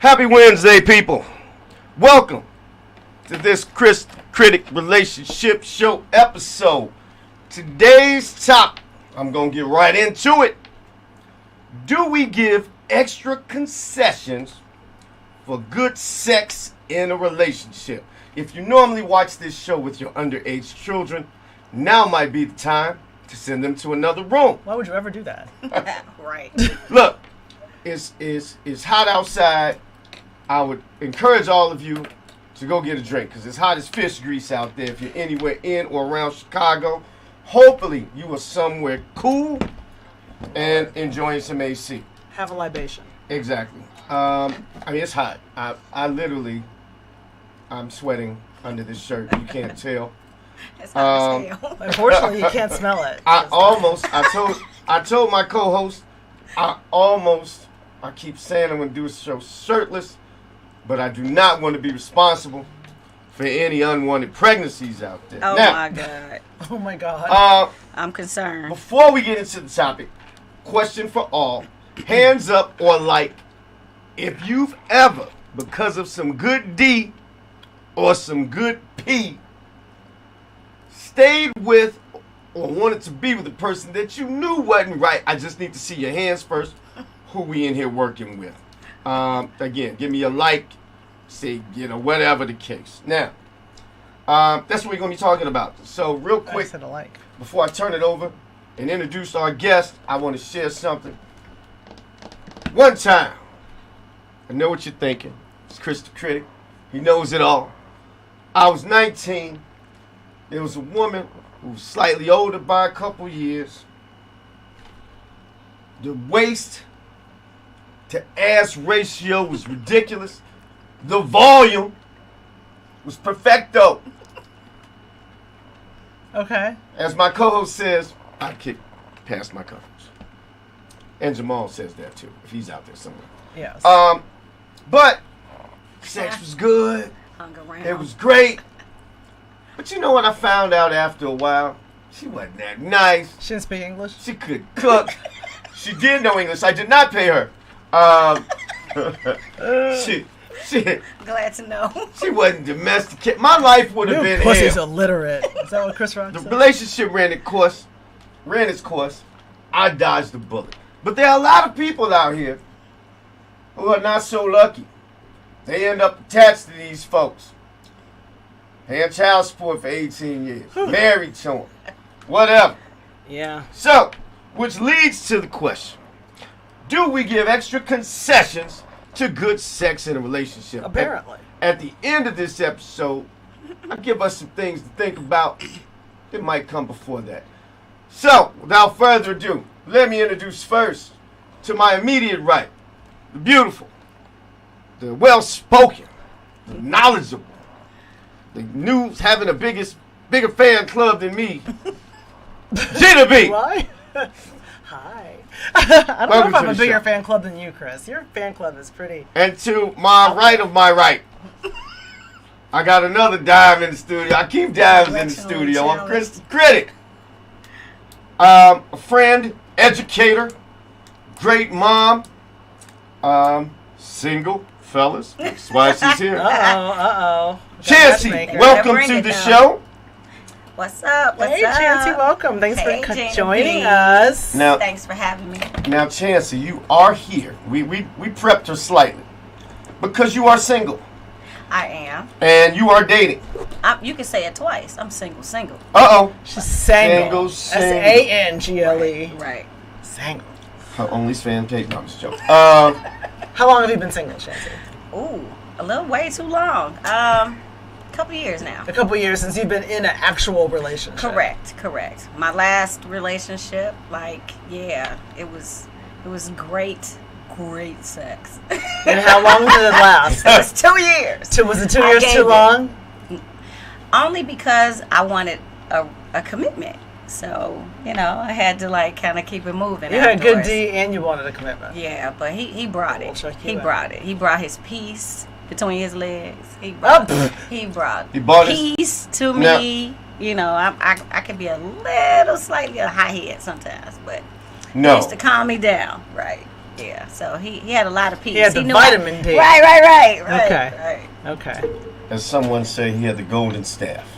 Happy Wednesday, people. Welcome to this Kris Critic Relationship Show episode. Today's topic, I'm going to get right into it. Do we give extra concessions for good sex in a relationship? If you normally watch this show with your underage children, now might be the time to send them to another room. Why would you ever do that? Right. Look, it's hot outside. I would encourage all of you to go get a drink because it's hot as fish grease out there. If you're anywhere in or around Chicago, hopefully you are somewhere cool and enjoying some AC. Have a libation. Exactly. I mean, it's hot. I'm sweating under this shirt. You can't tell. It's hot as hell. Unfortunately, you can't smell it. I told my co-host, I keep saying I'm going to do a show shirtless, but I do not want to be responsible for any unwanted pregnancies out there. Oh, now, my God. Oh, my God. I'm concerned. Before we get into the topic, question for all. Hands up or like if you've ever, because of some good D or some good P, stayed with or wanted to be with a person that you knew wasn't right. I just need to see your hands first. Who we in here working with? Again, give me a like, say, whatever the case. Now, that's what we're going to be talking about. So real quick, I said a like. before I turn it over and introduce our guest, I want to share something. One time, I know what you're thinking. It's Kris the Critic. He knows it all. I was 19. There was a woman who was slightly older by a couple years. The waist to ass ratio was ridiculous. The volume was perfecto. Okay. As my co-host says, I kick past my coverage. And Jamal says that too, if he's out there somewhere. Yes. But sex was good. Hung around. It was great. But you know what I found out after a while? She wasn't that nice. She didn't speak English? She could cook. She did know English. I did not pay her. She Glad to know. She wasn't domesticated. My life would have been pussy's hell. illiterate. Is that what Chris Rock The said? relationship ran its course. I dodged the bullet. But there are a lot of people out here who are not so lucky. They end up attached to these folks. Paying child support for 18 years. Married to them. Whatever. Yeah. So, which leads to the question. Do we give extra concessions to good sex in a relationship? Apparently. At the end of this episode, I'll give us some things to think about. It might come before that. So, without further ado, let me introduce first to my immediate right, the beautiful, the well-spoken, the knowledgeable, the news having a bigger fan club than me, Gina B. Why? Hi. I don't Welcome know if I'm to a the bigger show. fan club than you, Chris. Your fan club is pretty... And to my right of my right, I got another dime in the studio. I keep dimes in the studio. I'm Kris the Critic. A friend, educator, great mom, single, fellas. That's why she's here. Uh-oh. Chancy, welcome Bring to it the down. show. What's up? What's Hey, up? Chancy, welcome. Thanks Hey, for Gina joining B. us. Now, Thanks for having me. Chancy, you are here. We prepped her slightly because you are single I am. and you are dating. You can say it twice. I'm single. Uh-oh. She's single. Single. S-A-N-G-L-E. Right. Single. Her OnlyFans page. No, I'm just joking. How long have you been single, Chancy? Ooh, a little way too long. Couple years now. A couple years since you've been in an actual relationship. Correct. My last relationship, it was great sex. And how long did it last? It was 2 years. Was it 2 I years gave too it. long? Only because I wanted a commitment. So, I had to kind of keep it moving. You had good afterwards. D and you wanted a commitment. Yeah, but he brought We'll it. check you He out. brought it. He brought his peace between his legs. He bought peace to me. I could be slightly a high head sometimes, but he used to calm me down. Right. Yeah, so he had a lot of peace. He had the knew vitamin D. Right. Okay. As someone say, he had the golden staff.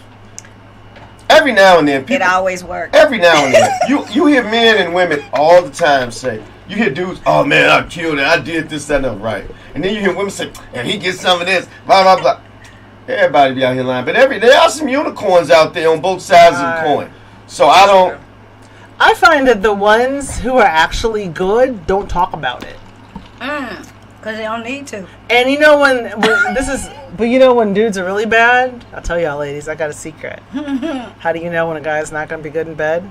Every now and then, It people. always worked. Every now and then, you hear men and women all the time say, you hear dudes, oh man, I killed it, I did this, that, and that, right. And then you hear women say, and he gets some of this, blah, blah, blah. Everybody be out here lying. But there are some unicorns out there on both sides of the coin. So I find that the ones who are actually good don't talk about it. Because they don't need to. And you know when dudes are really bad? I'll tell y'all ladies, I got a secret. How do you know when a guy's not going to be good in bed?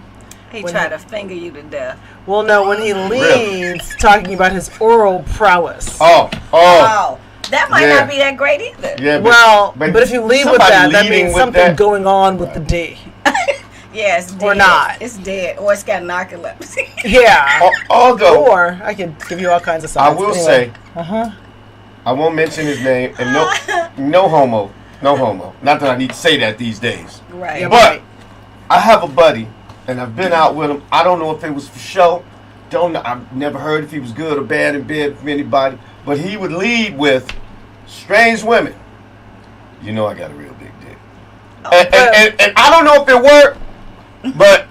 He tried to finger you to death. Well, no, when he leaves talking about his oral prowess. Oh. That might not be that great either. Yeah, but if you leave with that means something going on with the D. Yeah, it's dead. Or not. It's dead. Or it's got narcolepsy. Yeah. Although, or I could give you all kinds of signs. I will say, I won't mention his name, and no homo. Not that I need to say that these days. Right. Yeah, but I have a buddy, and I've been out with him. I don't know if it was for show. I've never heard if he was good or bad in bed with anybody. But he would lead with strange women. You know I got a real big dick. And I don't know if it worked, but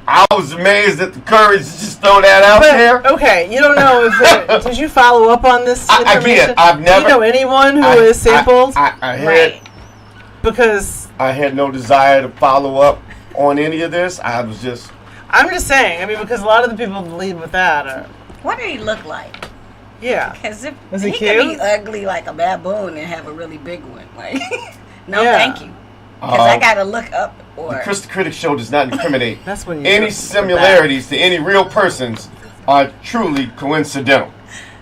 I was amazed at the courage to just throw that out there. Okay, you don't know if did you follow up on this information? I've never. Do you know anyone who is sampled? I had, because I had no desire to follow up on any of this. I'm just saying. I mean, because a lot of the people that lead with that are. What did he look like? Yeah. Because if Was he he cute? could be ugly like a baboon and have a really big one. Like, no, thank you. Because I got to look up. The Kris the Critic show does not incriminate That's when any similarities to any real persons are truly coincidental.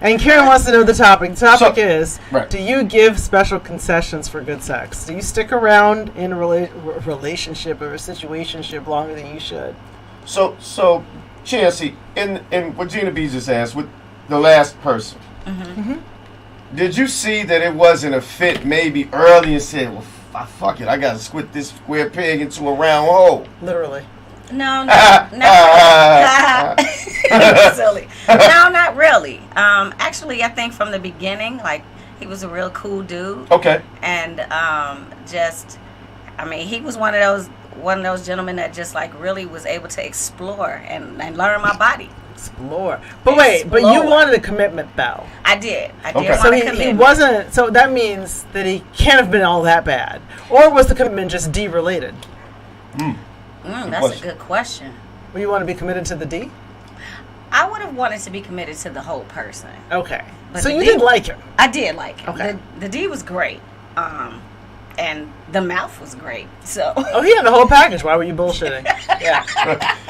And Karen wants to know the topic. The topic is, right. Do you give special concessions for good sex? Do you stick around in a relationship or a situationship longer than you should? So Chancy, in what Gina B just asked, with the last person, did you see that it wasn't a fit maybe early and said, well, fuck it, I got to squid this square peg into a round hole? Literally. No, silly. No, not really. Actually, I think from the beginning, like, he was a real cool dude. Okay. And he was one of those gentlemen that just like really was able to explore and learn my body. Explore. But wait, but you wanted a commitment though. I did want so a commitment. He wasn't, so that means that he can't have been all that bad. Or was the commitment just D-related? That's a good question. Well, you want to be committed to the D? I would have wanted to be committed to the whole person. Okay. But so you D, did like him? I did like him. Okay. The D was great. And the mouth was great. So. Oh, he had the whole package. Why were you bullshitting? Yeah.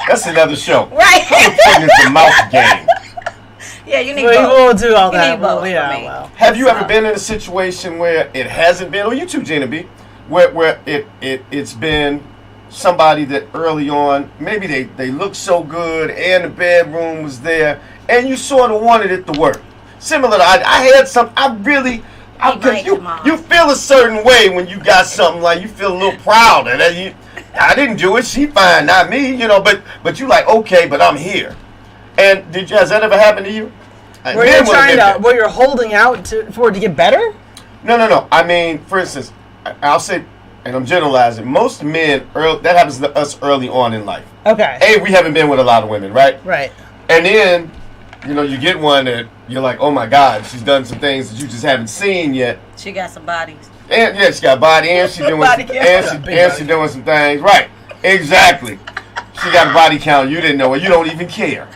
That's another show. Right. It's the mouth game. Yeah, you need both. We'll do all you that. Need both Well. Have you ever been in a situation where it hasn't been, or you too, Gina B, where it's been somebody that early on, maybe they looked so good and the bedroom was there, and you sort of wanted it to work? Similar to, I had some, you feel a certain way when you got something, like you feel a little proud of that. I didn't do it, she fine, not me, but you like, okay, but I'm here. And has that ever happened to you? Were you holding out for it to get better? No. I mean, for instance, I'll say, and I'm generalizing, most men, that happens to us early on in life. Okay. We haven't been with a lot of women, right? Right. And then, you get one that you're like, oh my God, she's done some things that you just haven't seen yet. She got some bodies. And she got body, and she's doing she doing some things. Right. Exactly. She got a body count. You didn't know it. You don't even care.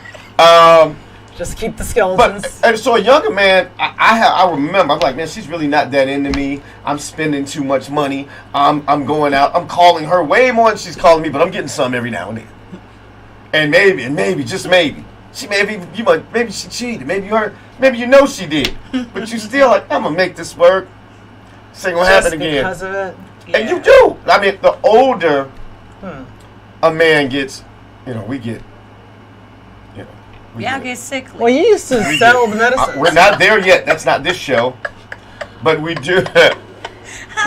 Just keep the skeletons. And so a younger man, I remember, I'm like, man, she's really not that into me. I'm spending too much money. I'm going out. I'm calling her way more than she's calling me, but I'm getting some every now and then. And maybe, just maybe, maybe she cheated. Maybe she did. But you still like, I'm gonna make this work. This ain't gonna happen again. Because of it. Yeah. And you do. I mean, the older a man gets, we get. Y'all get sickly. Well, you used to settle the medicine. We're not there yet. That's not this show. But we do.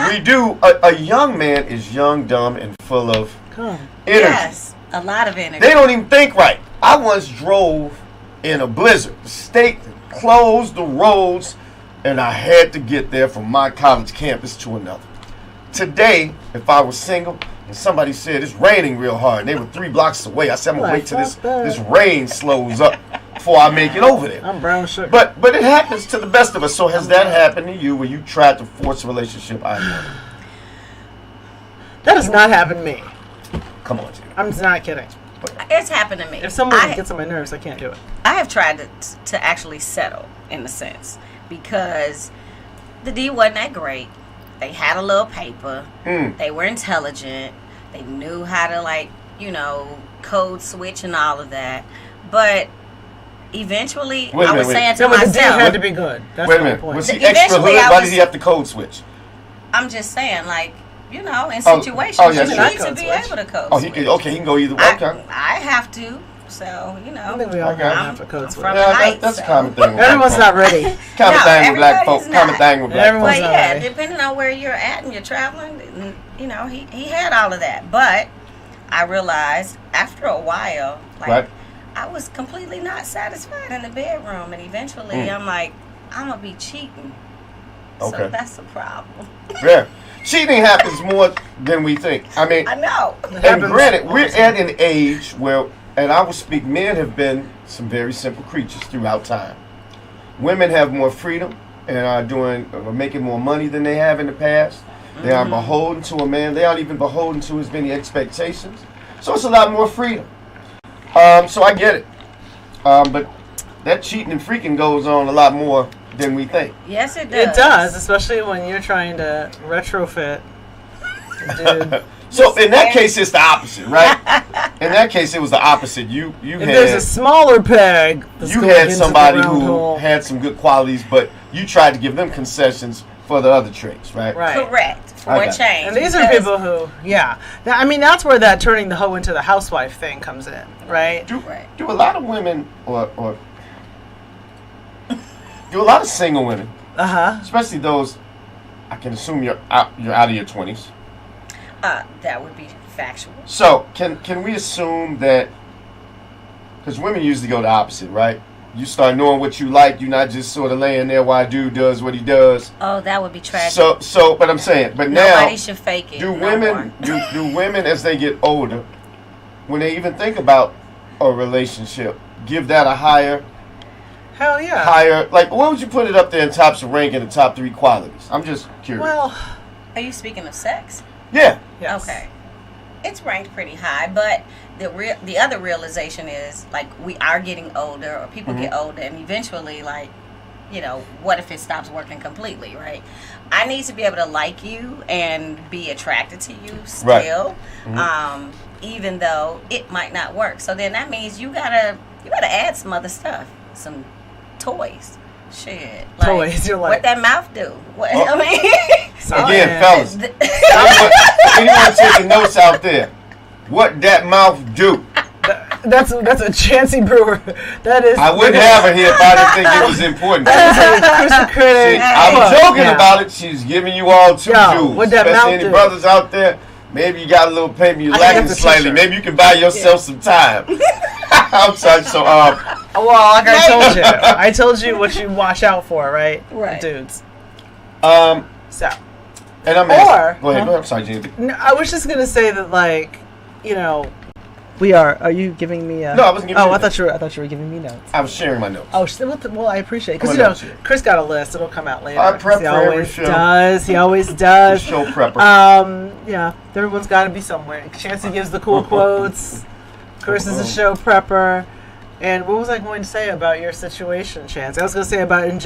We do. A young man is young, dumb, and full of energy. Yes, a lot of energy. They don't even think right. I once drove in a blizzard. The state closed the roads, and I had to get there from my college campus to another. Today, if I was single and somebody said it's raining real hard and they were 3 blocks away, I said I'm gonna wait till this rain slows up before I make it over there. I'm brown sugar. But it happens to the best of us. So has that happened to you where you tried to force a relationship? I know. That has not happened to me. Come on, Gina. I'm not kidding. It's happened to me. If someone gets on my nerves, I can't do it. I have tried to actually settle, in a sense, because the D wasn't that great. They had a little paper. They were intelligent. They knew how to, code switch and all of that. But eventually, I was saying to myself, the D had to be good. That's wait a my minute. point. Was he extra hood? Why did he have to code switch? I'm just saying, in situations, you need to be able to code switch. He can go either way. I have to. So, I think we all have a code switch. That's a common thing. Everyone's not ready. Common thing with black folks. Common thing with black folks. But yeah, depending on where you're at and you're traveling, he had all of that. But I realized after a while, I was completely not satisfied in the bedroom. And eventually I'm like, I'm going to be cheating. Okay. So that's a problem. Yeah. Cheating happens more than we think. I mean, I know. And granted, we're at an age where, and I will speak, men have been some very simple creatures throughout time. Women have more freedom and are making more money than they have in the past. They aren't beholden to a man. They aren't even beholden to as many expectations. So it's a lot more freedom. So I get it. But that cheating and freaking goes on a lot more than we think. Yes, it does. It does, especially when you're trying to retrofit. Dude. So in that case, it's the opposite, right? In that case, it was the opposite. There's a smaller peg. You had somebody who had some good qualities, but you tried to give them concessions for the other traits, right? Right. Correct. For a change. And these are people who, that's where that turning the hoe into the housewife thing comes in, right? Do a lot of women or do a lot of single women, especially those, I can assume you're out of your 20s. That would be factual. So can we assume that, because women usually go the opposite, right? You start knowing what you like. You're not just sort of laying there while a dude does what he does. Oh, that would be tragic. So, but I'm saying, but now nobody should fake it. Do women as they get older, when they even think about a relationship, give that a higher? Hell yeah. Higher, like what would you put it up there in tops of rank in the top 3 qualities? I'm just curious. Well, are you speaking of sex? Yeah. Yes. Okay. It's ranked pretty high, but the other realization is we are getting older, or people get older, and eventually what if it stops working completely, right? I need to be able to like you and be attracted to you still, even though it might not work. So then that means you gotta add some other stuff, some toys. Shit. Toys, you're like, what that mouth do? What, Again, fellas, anyone taking notes out there, what that mouth do? That's a Chancy Brewer. That is. I wouldn't have her here if I didn't think it was important. That is Critic. I'm joking about it. She's giving you all 2 jewels. What that Especially mouth any do? brothers out there, maybe you got a little paper, you're lacking slightly. Maybe you can buy yourself some time. I'm sorry. So, well, like I told you what you watch out for, right? Right. Dudes. So. And I'm asking. Go ahead. I'm sorry, Gina. No, I was just gonna say that, we are. Are you giving me? No, I wasn't giving. I thought you were giving me notes. I was sharing my notes. Oh, well, I appreciate it because Kris got a list. It'll come out later. I prep for every show. He always does. Show prepper. Everyone's got to be somewhere. Chancy gives the cool quotes. Kris is a show prepper. And what was I going to say about your situation, Chance? I was going to say about a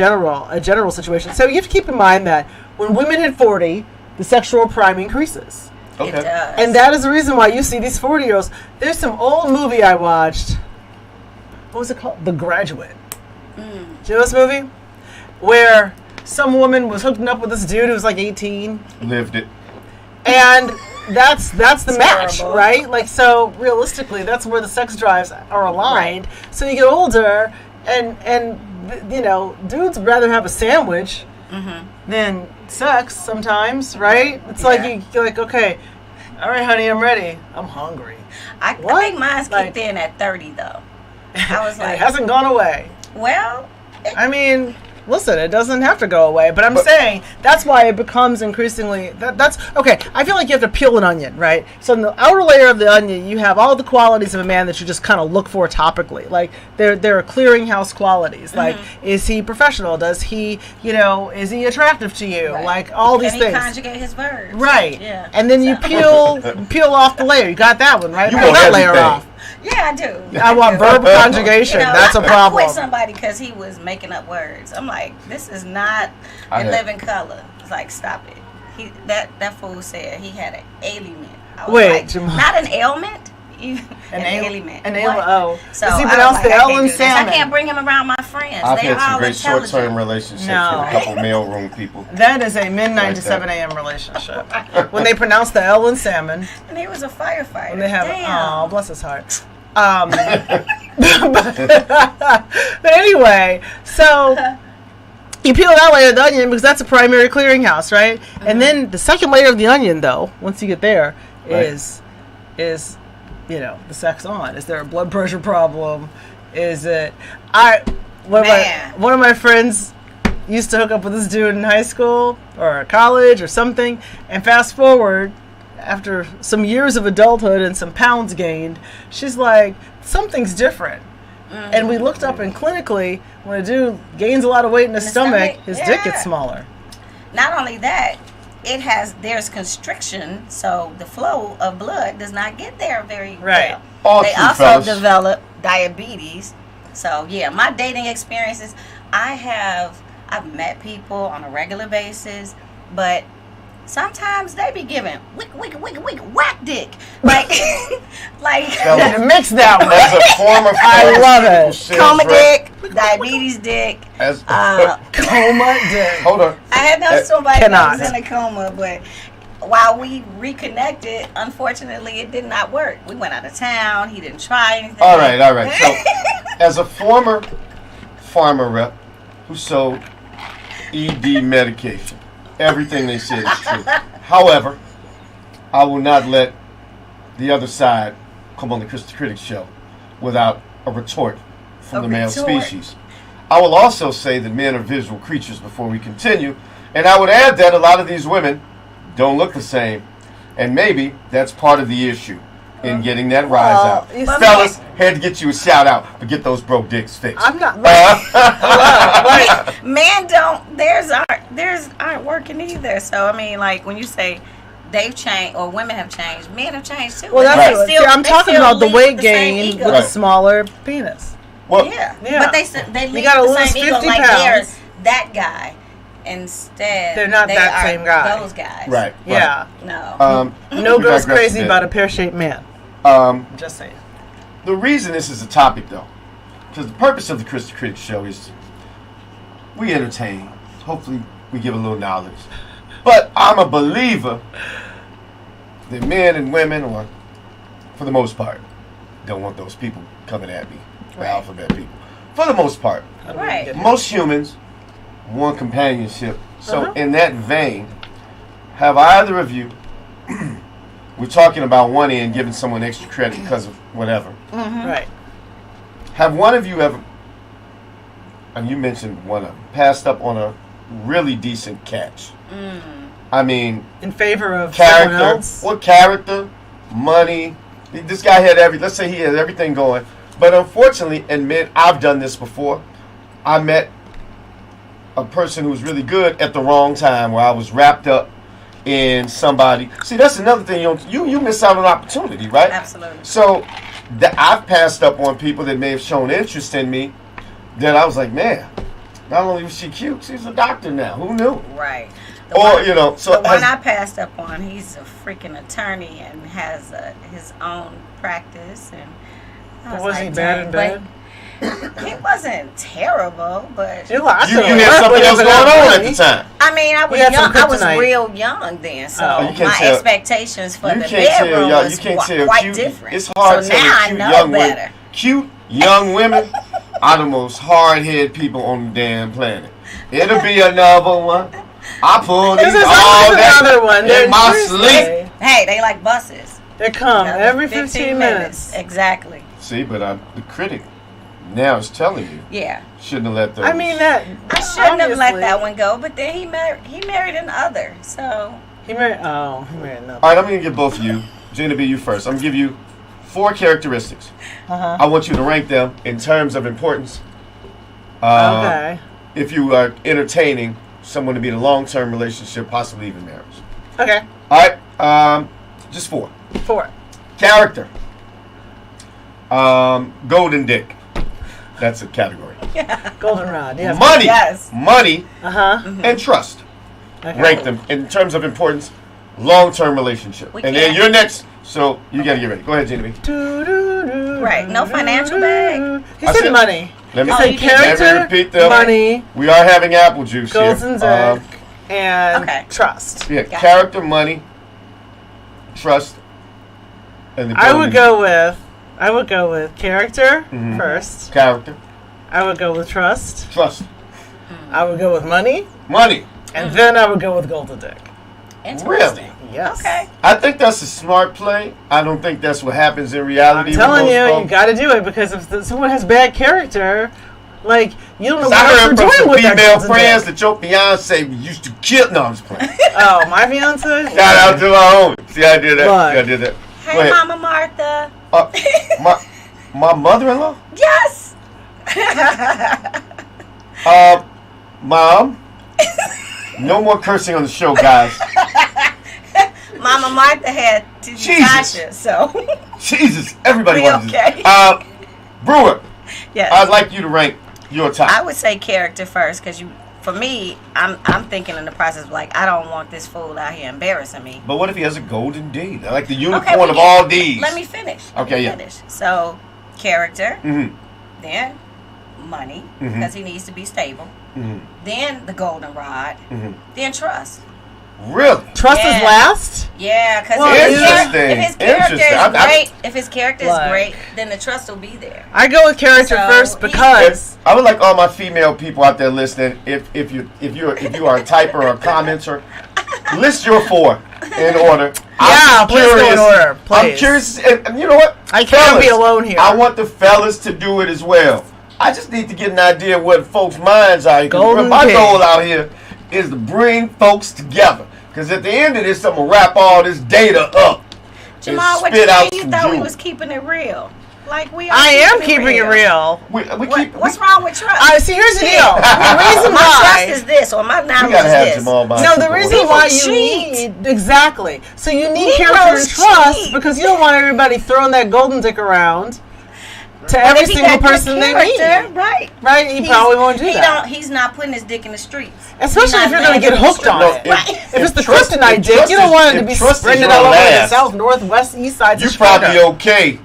general situation. So you have to keep in mind that when women hit 40, the sexual prime increases. Okay. It does. And that is the reason why you see these 40-year-olds. There's some old movie I watched. What was it called? The Graduate. Do you know this movie? Where some woman was hooking up with this dude who was 18. Lived it. And that's the match, right? So realistically, that's where the sex drives are aligned. Right. So you get older, and dudes rather have a sandwich than sex sometimes, right? It's you're like, okay, all right, honey, I'm ready. I'm hungry. I think mine's kicked in at 30 though. I was like, it hasn't gone away. well, I mean, listen, it doesn't have to go away, but I'm saying that's why it becomes increasingly that's okay. I feel like you have to peel an onion, right? So in the outer layer of the onion, you have all the qualities of a man that you just kind of look for topically. Like there are clearinghouse qualities. Like, is he professional? Does he, is he attractive to you? Right. Like all these Can things. he conjugate his verbs? Right. Yeah. And then you peel off the layer. You got that one, right? You Peel want that layer everything. off. Yeah, I do. I want verb conjugation. That's a I problem. quit somebody because he was making up words. I'm like, this is not in living color. It's like, stop it. That fool said he had an ailment. I was Wait, like, Jamal. not an ailment. An ailment. An ailment. Oh. So does he I pronounce was the like, L I can't in do this. salmon? I can't bring him around my friends. I've They're had some all great intelligent. short-term relationships with a couple mailroom people. That is a midnight to 7 a.m. relationship. When they pronounce the L in salmon. And he was a firefighter. When they have, Damn. oh, bless his heart. But anyway, so you peel that layer of the onion because that's a primary clearinghouse, right? And then the second layer of the onion, though, once you get there, is the sex on? Is there a blood pressure problem? Is it? One of my friends used to hook up with this dude in high school or college or something, and fast forward, after some years of adulthood and some pounds gained, she's like, something's different. And we looked up, and clinically, when a dude gains a lot of weight in his stomach, his dick gets smaller. Not only that, there's constriction, so the flow of blood does not get there very well. They also develop diabetes. So yeah, my dating experiences, I've met people on a regular basis, but sometimes they be giving whack dick. Like Mix that one. As a former I love it. Coma dick, diabetes dick. Coma dick. Hold on. I had known somebody that was in a coma, but while we reconnected, unfortunately, it did not work. We went out of town. He didn't try anything. All right. So, as a former pharma rep who sold ED medication, everything they said is true. However, I will not let the other side come on the Kris the Critic show without a retort from the male species. I will also say that men are visual creatures before we continue, and I would add that a lot of these women don't look the same, and maybe that's part of the issue in getting that rise out. Fellas, had to get you a shout out, but get those broke dicks fixed. I'm not. Men don't. Theirs aren't working either. So I mean, like when you say they've changed or women have changed, men have changed too. Well, that's I'm talking about the weight gain with a smaller penis. Well, yeah. But they leave gotta the lose same ego 50 like pounds. there's that guy. Instead, they're not that same guy. Those guys, right? Yeah, no. No girl's crazy about a pear-shaped man. Just saying. The reason this is a topic, though, because the purpose of the Kris the Critic show is we entertain. Hopefully, we give a little knowledge. But I'm a believer that men and women, or for the most part, don't want those people coming at me, the alphabet people. For the most part, most humans want companionship. So in that vein, have either of you, we're talking about one end giving someone extra credit because of whatever. Right. Have one of you ever, and you mentioned one of them, passed up on a really decent catch? I mean, in favor of character. someone else? What character, money? This guy had let's say he had everything going. But unfortunately, and men, I've done this before. I met a person who was really good at the wrong time where I was wrapped up in somebody. See, that's another thing. You miss out on opportunity, right? Absolutely. So I've passed up on people that may have shown interest in me that I was like, man, not only was she cute, she's a doctor now. Who knew? Right. The one I passed up on, he's a freaking attorney and has his own practice. And was he bad in bed? He wasn't terrible, but you had something else going on at the time. I mean, I was young. I was real young then, so my expectations for the bedroom was quite different. It's hard to now I know better. Cute young women are the most hard-headed people on the damn planet. It'll be another one. I pull these all day in my sleep. Hey, they like buses. They come every 15 minutes. Exactly. See, but the critic now it's telling you. Yeah. Shouldn't have let those. I mean that. I shouldn't have let obviously- that one go, but then he married an other. So He married. Oh, he married another. All right, I'm going to give both of you. Gina, be you first. I'm going to give you 4 characteristics. I want you to rank them in terms of importance. Okay. If you are entertaining someone to be in a long-term relationship, possibly even marriage. Okay. All right, just 4. 4. Character. Golden dick. That's a category. Goldenrod. Yes. Money. Yes. Money Uh-huh. and trust. Okay. Rank them in terms of importance. Long-term relationship. We And then can't. you're next. So you got to get ready. Go ahead, Gina. Right, no financial bag. He I said said- money. Let me, He Oh, said you did. character, let me repeat them. money, We are having apple juice golden here. dick, and Okay. trust. Yeah, Gotcha. character, money, trust, and the I golden would go with character first. character, I would go with trust. trust, I would go with money, money. and then I would go with golden dick. Interesting. Yes. Okay. I think that's a smart play. I don't think that's what happens in reality. I'm telling with you, most you folks. got to do it because if someone has bad character, like you don't know what I else heard you're from doing some with that female golden friends dick. that your fiance used to kill. No, I'm just playing. Oh, my fiance. Shout out to my own. See, I did that. Look. See, I did that. Go Hey, ahead. Mama Martha. My mother-in-law. Yes. Mom. No more cursing on the show, guys. Mama Martha had to Jesus. Tasha, so Jesus, everybody We wants okay? this. Brewer, yes. I'd like you to rank your top. I would say character first, because for me, I'm thinking in the process of like I don't want this fool out here embarrassing me. But what if he has a golden D? Like the Okay, unicorn well, of yeah, all Ds. Let me finish. Okay, yeah. Finish. So character, Mm-hmm. then money, Mhm. because he needs to be stable. Mm-hmm. Then the goldenrod, Mm-hmm. then trust. Really? Trust Yeah. is last. Yeah, because Well, if interesting. his character is Interesting. great, if his character is Like- great, then the trust will be there. I go with character So, first he- because I would like all my female people out there listening. If you are a typer or a commenter, list your 4 in order. Yeah, I'm please go in curious- order, I'm please. curious, and you know what? I can't be alone here. I want the fellas to do it as well. I just need to get an idea of what folks' minds are. 'Cause Golden my pig. goal out here is to bring folks together. Because at the end of this, I'm going to wrap all this data up. Jamal, what spit you out mean you some thought we jewels. was keeping it real? Like we are I am keeping it real. What's wrong with trust? See, here's the deal. The reason my trust why. is this, or my knowledge We got to is have this. Jamal by No, the Super reason Bowl. why you cheat. need exactly. So you need Negroes character and trust cheat. because you don't want everybody throwing that golden dick around to But every if he single got good person they character, need. right? Right? He probably won't do that. He's not putting his dick in the streets. Especially He's if you're not going to laying get in the hooked on No, it. Right. If it's the trust- kryptonite if dick, trust you don't is- want it to if be trust is spreading it your all over the last, south, north, west, east side. You Chicago. probably okay.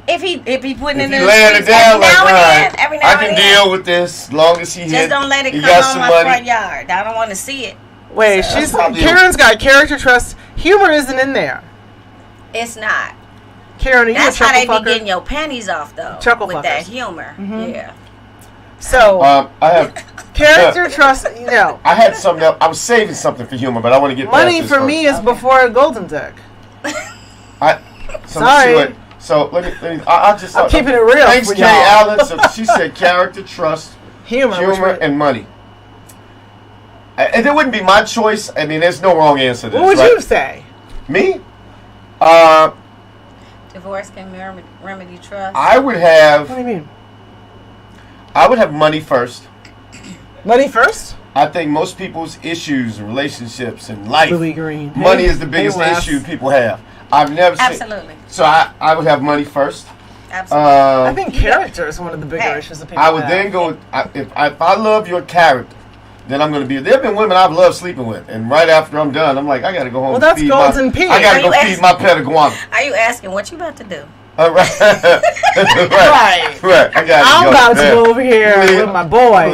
If he putting If it in you the laying it streets down every like, now all and right, then, every now I and can then. deal with this as long as he Just don't let it he come got on some my money. front yard. I don't want to see it. Wait, So- she's Probably- Karen's got character, trust. Humor isn't in there. It's not. Karen, are you That's a how chuckle they be fucker? getting your panties off, though. Chuckle with fuckers. that humor. Yeah. So, I have character, trust, no. I had something else. I was saving something for humor, but I want to get past Money this for first. me is before a golden dick. Sorry. So let me. I'll just. I'm keeping it real Thanks, for Kay y'all. Allen. So she said character, trust, Humor, humor, and money. And it wouldn't be my choice. I mean, there's no wrong answer to this. what would right? you say? Me? Divorce can remedy trust. I would What do have. you mean? I would have money first. Money first? I think most people's issues and relationships and life, Louis Green. money Hey, is the biggest hey, Wes. issue people have. I've never seen. Absolutely. So I would have money first. Absolutely. I think character is one of the bigger Hey, issues that people I would have. then go. If I love your character, then I'm going to be. There have been women I've loved sleeping with, and right after I'm done, I'm like, I got to go home. Well, and that's feed golden my, pig. I got to Are go you feed my pet iguana. Are you asking what you about to do? Right. Right. I got. I'm about to go over here with my boy.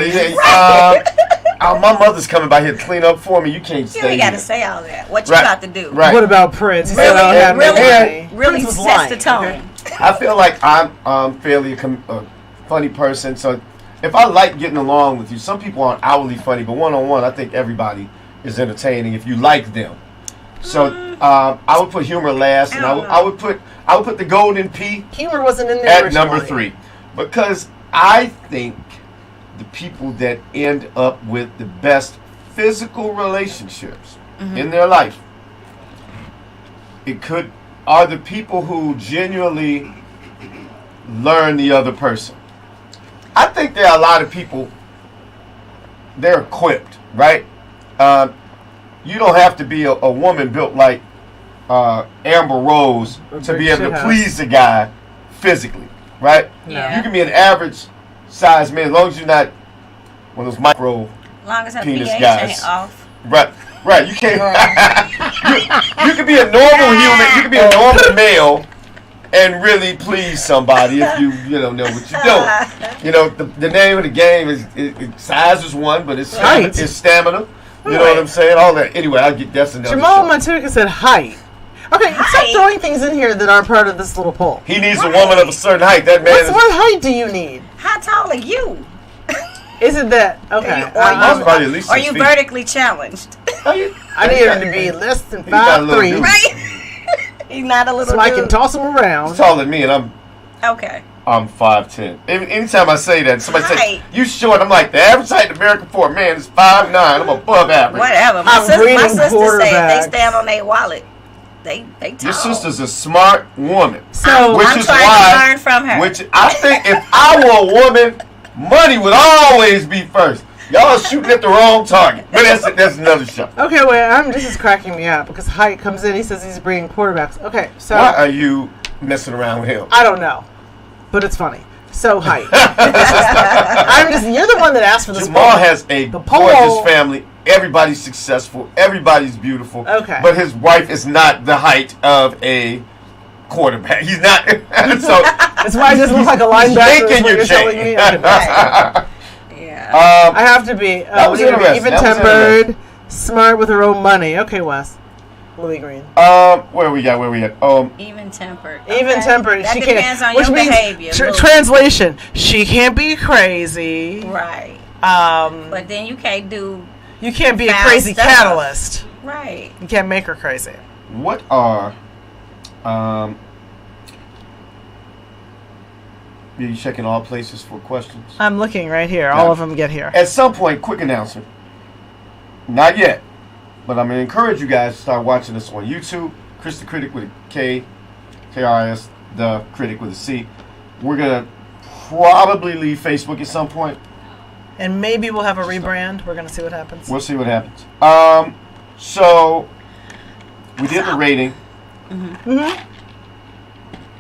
My mother's coming by here to clean up for me. You can't You stay ain't got to here. say all that. What you Right. about to do? Right. What about Prince? He said I don't have no money. Really Prince was sets the lying, tone. okay? I feel like I'm fairly a funny person, so if I like getting along with you, some people aren't outwardly funny, but one-on-one, I think everybody is entertaining if you like them. So I would put humor last, and I would put the golden P Humor wasn't in there at originally. number 3, because I think the people that end up with the best physical relationships in their life, are the people who genuinely learn the other person. I think there are a lot of people, they're equipped, right? You don't have to be a woman built like Amber Rose to be able to please a guy physically, right? Yeah. You can be an average size man as long as you're not one of those micro long as her penis pH guys. ain't off. Right. You can't. you can be a normal human. You can be a normal male and really please somebody if you know what you're doing. You know, the name of the game is size is one, but it's stamina. You know what I'm saying? All that. Anyway, that's another Jamal show. Matuka said height. Okay, stop throwing things in here that aren't part of this little poll. He needs a woman of a certain height. That man What height do you need? How tall are you? Is it that? Okay. Or you vertically challenged? I need him to be less than 5'3". Right? He's not a little so I can toss him around. He's taller than me, and I'm 5'10". Anytime I say that, somebody says, you short, I'm like, the average height in America for a man is 5'9". I'm above average. Whatever. My sister say if they stand on their wallet, they tall. Your sister's a smart woman. So I'm trying to learn from her. Which I think if I were a woman, money would always be first. Y'all are shooting at the wrong target. But that's another show. Okay, wait, this is cracking me up because height comes in. He says he's bringing quarterbacks. Okay, so why are you messing around with him? I don't know, but it's funny. So height. You're the one that asked for this. Jamal has a gorgeous family. Everybody's successful. Everybody's beautiful. Okay. But his wife is not the height of a quarterback. He's not. So that's why I just look like a linebacker. Making your chain. Yeah. I have to be even-tempered, smart with her own money. Okay, Wes. Louis Green. Where we at? Even-tempered. Even-tempered. That she depends can't, on your behavior. Translation: she can't be crazy. Right. But then you can't be a crazy catalyst. Right. You can't make her crazy. What are you checking all places for questions? I'm looking right here. All of them get here. At some point, quick announcement. Not yet, but I'm going to encourage you guys to start watching this on YouTube. Kris the Critic with a K, K-R-I-S, the Critic with a C. We're going to probably leave Facebook at some point. And maybe we'll have a rebrand. We're going to see what happens. We'll see what happens. So, we did the rating. Mm-hmm.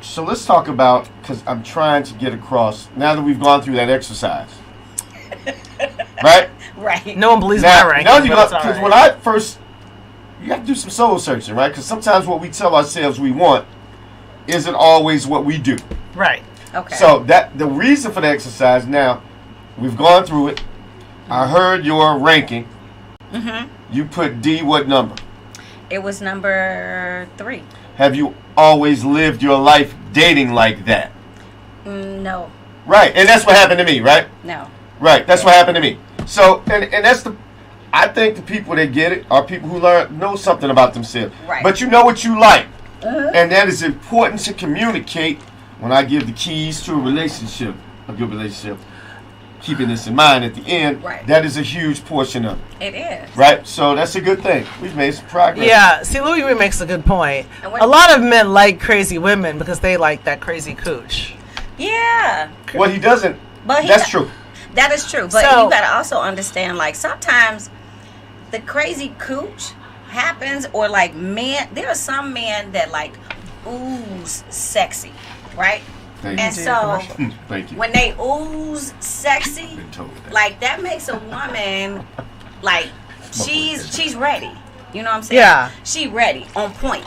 So let's talk about, because I'm trying to get across, now that we've gone through that exercise. Right? Right. No one believes my ranking. Because when I first, you have to do some soul searching, right? Because sometimes what we tell ourselves we want isn't always what we do. Right. Okay. So the reason for the exercise, now, we've gone through it. I heard your ranking. Mm-hmm. You put D, what number? It was number 3. Have you always lived your life dating like that? No. Right, and that's what happened to me, right? No. Right, that's what happened to me. So, and that's I think the people that get it are people who know something about themselves. Right. But you know what you like. And that is important to communicate when I give the keys to a relationship, a good relationship. Keeping this in mind at the end, right. That is a huge portion of it. It is. Right? So that's a good thing. We've made some progress. Yeah. See, Louis Green makes a good point. A lot of men like crazy women because they like that crazy cooch. Yeah. Well, he doesn't. But that's true. That is true. But you got to also understand, like, sometimes the crazy cooch happens, or like men, there are some men that like ooze sexy, right? Thank you. When they ooze sexy, like that makes a woman like she's ready. You know what I'm saying? Yeah. She ready, on point.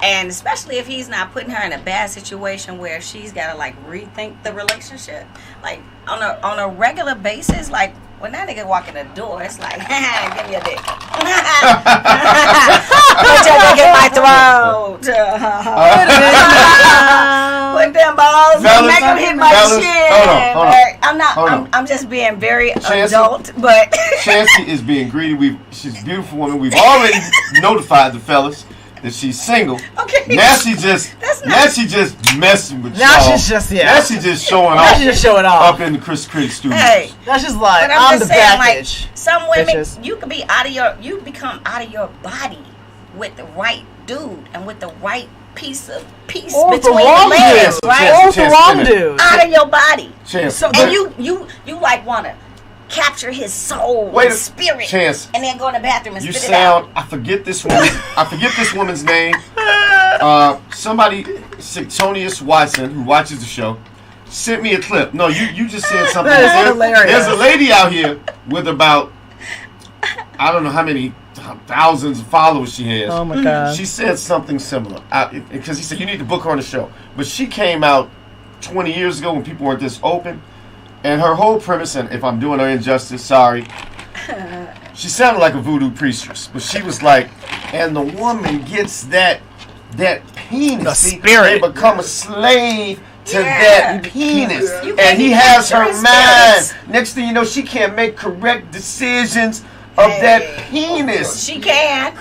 And especially if he's not putting her in a bad situation where she's gotta like rethink the relationship. Like on a regular basis, like when that nigga walk in the door, it's like, give me a dick. Put your dick in my throat. Put them balls, make them hit my chin. Hold on. I'm just being very adult, but Chancy is being greedy. She's a beautiful woman. We've already notified the fellas that she's single. Okay. Now she just messing with Now y'all. she's just Now she's just showing Now off. she's just showing off. Up in the Chris Critic studio. Hey. Now she's like, But I'm just the saying, package. like, some women, bitches. you could be you become out of your body with the right dude and with the right peace Or between the the wrong legs, dude. right? Or the wrong dude. Out of your body. Chance. So- And you like want to capture his soul Wait and a- spirit, Chance. and then go in the bathroom and You spit it out. sound. I forget this woman's name. Somebody, Sictonius Watson, who watches the show, sent me a clip. No, you just said something. That is hilarious. There's a lady out here with about, I don't know how many thousands of followers she has. Oh my God. She said something similar because he said you need to book her on the show. But she came out 20 years ago when people weren't this open, and her whole premise, and if I'm doing her injustice, sorry, she sounded like a voodoo priestess, but she was like, and the woman gets that penis. The See, spirit. they become a slave to Yeah. that penis, You and can't he has capture her his mind. spirits. Next thing you know, she can't make correct decisions of that penis. She can.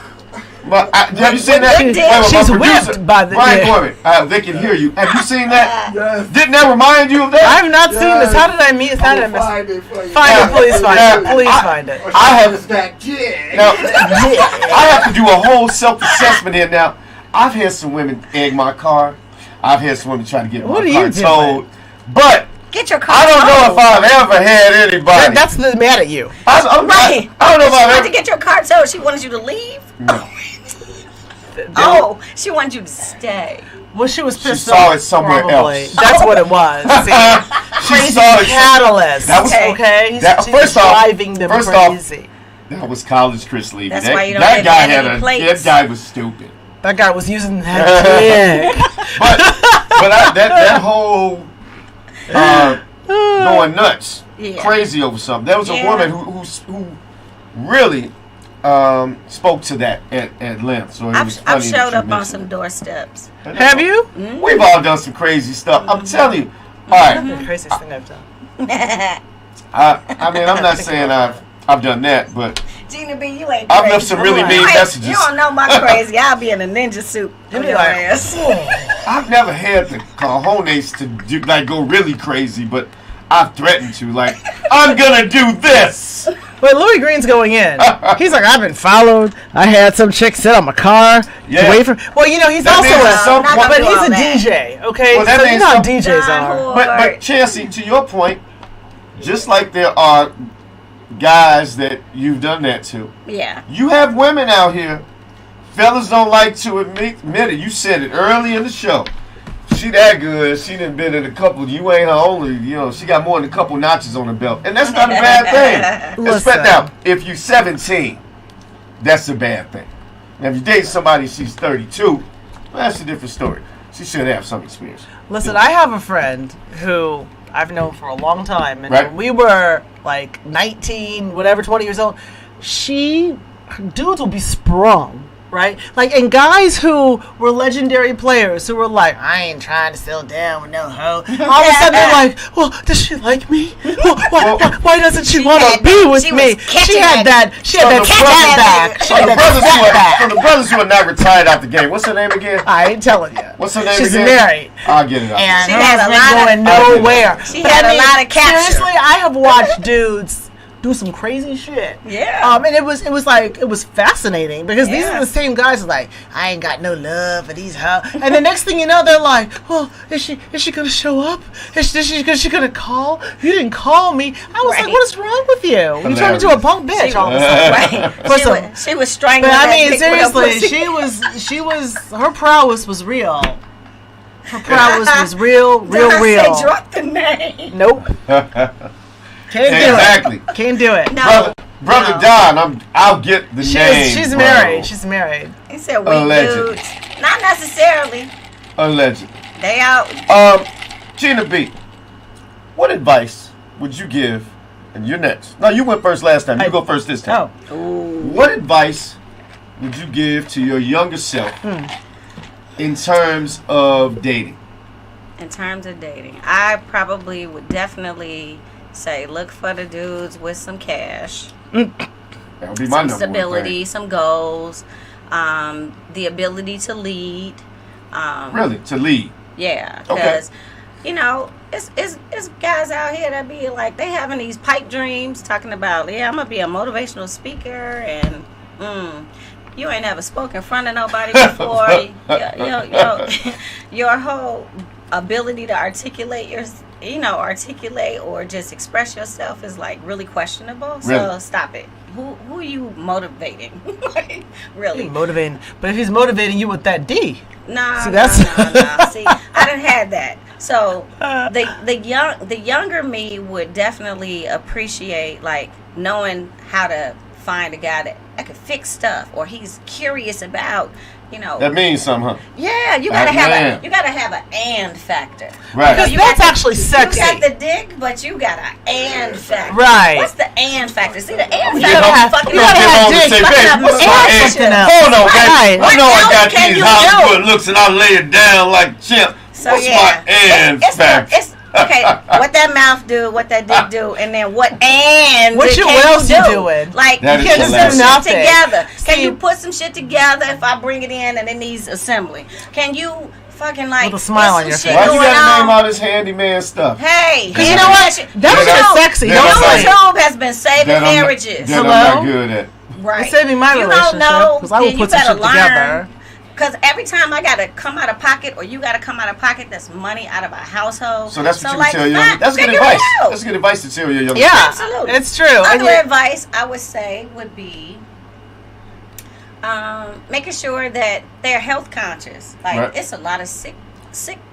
But have you seen that? With dick. My She's producer, whipped by the Brian dick. Gorman. They can hear you. Have you seen that? Yes. Didn't that remind you of that? I have not seen this. How did I meet? How did I miss? Find it for you. Find it, please find Yeah. it. Please find it. I have- It's that kid. Now, I have to do a whole self-assessment here now. I've had some women egg my car. I've had some women try to get What my are car you doing? towed. But Get your car. I don't know if towed. I've ever had anybody. That's the mad at you. I don't know She if wanted I've to ever. get your car towed. She wanted you to leave. No. Oh, she wanted you to stay. Well, she was She pissed saw off, it somewhere probably. else. That's what it was. See, She crazy saw it. catalyst. That was- okay. that- She's first off- driving them first off- crazy. That was college Chris Levy. That's that, why you don't that have guy vanity had a. plates. That guy was stupid. That guy was using that dick. But that whole going nuts, Yeah. crazy over something. There was a Yeah. woman who really spoke to that at length. So it was I've funny that showed you up on mentioned some it. doorsteps. Have you? We've all done some crazy stuff. I'm telling you. All right. The craziest thing I've done. I mean, I'm not saying I've done that, but Gina B, you ain't crazy. I've left some really mean You ain't- messages. You don't know my crazy. I'll be in a ninja suit. You'll on be your like, ass. I've never had the cojones to do, like go really crazy, but I've threatened to. Like, I'm gonna do this. But Louis Green's going in. He's like, I've been followed. I had some chick sit on my car. Yeah. Wait for. Well, you know, he's That also means at some a. point- But do he's all a that. DJ. Okay, Well, that so you means know how some- DJs are. Don But Chancy, to your point, just like there are guys that you've done that to, Yeah. you have women out here. Fellas don't like to admit it. You said it early in the show. She that good. She done been in a couple. You ain't her only. You know, she got more than a couple notches on her belt, and that's not a bad thing. Listen. Now, if you're 17, that's a bad thing. Now, if you date somebody she's 32, well, that's a different story. She should have some experience. Listen, I have a friend who I've known for a long time, and Right. when we were like 19, whatever, 20 years old, dudes will be sprung. Right? Like, and guys who were legendary players who were like, I ain't trying to settle down with no hoe. All of a sudden they're like, well, does she like me? Well, why doesn't she want to had be that- with she me? was catching She had that- that front back. She From had the, that front back. from the brothers who are not retired out the game. What's her name again? I ain't telling you. What's her name She's again? married. I'll get it out. And She her had a husband lot of- going nowhere. She But had I a mean, lot of capture. seriously, I have watched dudes do some crazy shit. Yeah. And it was fascinating because these are Yeah. the same guys who like, I ain't got no love for these hoes. And the next thing you know, they're like, well, is she gonna show up? Is she gonna call? You didn't call me. I was Right. like, what is wrong with you? You turned into a punk bitch She all of a was- sudden. Right. Listen, She was strangling. but I that mean, dick with her seriously, pussy. she was her prowess was real. Her prowess was real. Say, drop the name. Nope. Can't do Exactly. it. Can't do it. No. Brother No. Don, I'll get the name. She's bro. married. She's married. He said weak Allegedly. dudes. Not necessarily. Allegedly. They out. Gina B, what advice would you give? And you're next. No, you went first last time. You go first this time. Oh. What advice would you give to your younger self in terms of dating? In terms of dating, I probably would definitely say look for the dudes with some cash, That would be my some number stability, one some goals. the ability to lead. Really? To lead? Yeah, because it's guys out here that be like, they having these pipe dreams talking about, I'm gonna be a motivational speaker, and you ain't never spoken in front of nobody before. Your whole ability to articulate or just express yourself is like really questionable. So stop it. Who are you motivating? Really motivating, but if he's motivating you with that D, no. See, I done had that. So the younger me would definitely appreciate like knowing how to find a guy that could fix stuff, or he's curious about, That means something, huh? Yeah, you gotta have an and factor. Right. Because that's actually sexy. You got the dick, but you got an and factor. Right. What's the and factor? See, the and You gotta factor. have dick. Hold on, baby. I know I got these Hollywood looks, and I lay it down like a chimp. So what's my and factor? Okay, what that mouth do, what that dick do, and then what else you doing? Like, that you put some nothing. shit together. Can you put some shit together if I bring it in and it needs assembly? Can you fucking like with a smile on your face? Why you gotta name all this handyman stuff? Hey, because you know what? That's sexy. YouTube has been saving marriages. That I'm not good at. Right. It's saving my relationship because I will put some shit together. Because every time I got to come out of pocket, or you got to come out of pocket, that's money out of our household. So that's what you would tell your young. That's good advice. That's good advice to tell your young. Yeah, absolutely. It's true. Other advice I would say would be making sure that they're health conscious. Like, it's a lot of sick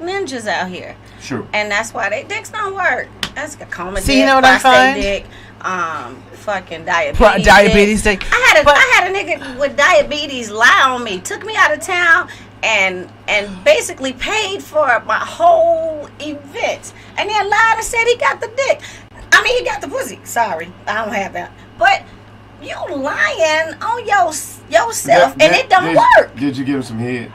ninjas out here. Sure. And that's why their dicks don't work. That's a coma dick, you know what I find? Dick, fucking diabetes dick. I had a nigga with diabetes lie on me, took me out of town, and basically paid for my whole event, and then lied and said he got the dick. I mean, he got the pussy. Sorry, I don't have that. But you lying on yourself, and it don't work. Did you give him some head?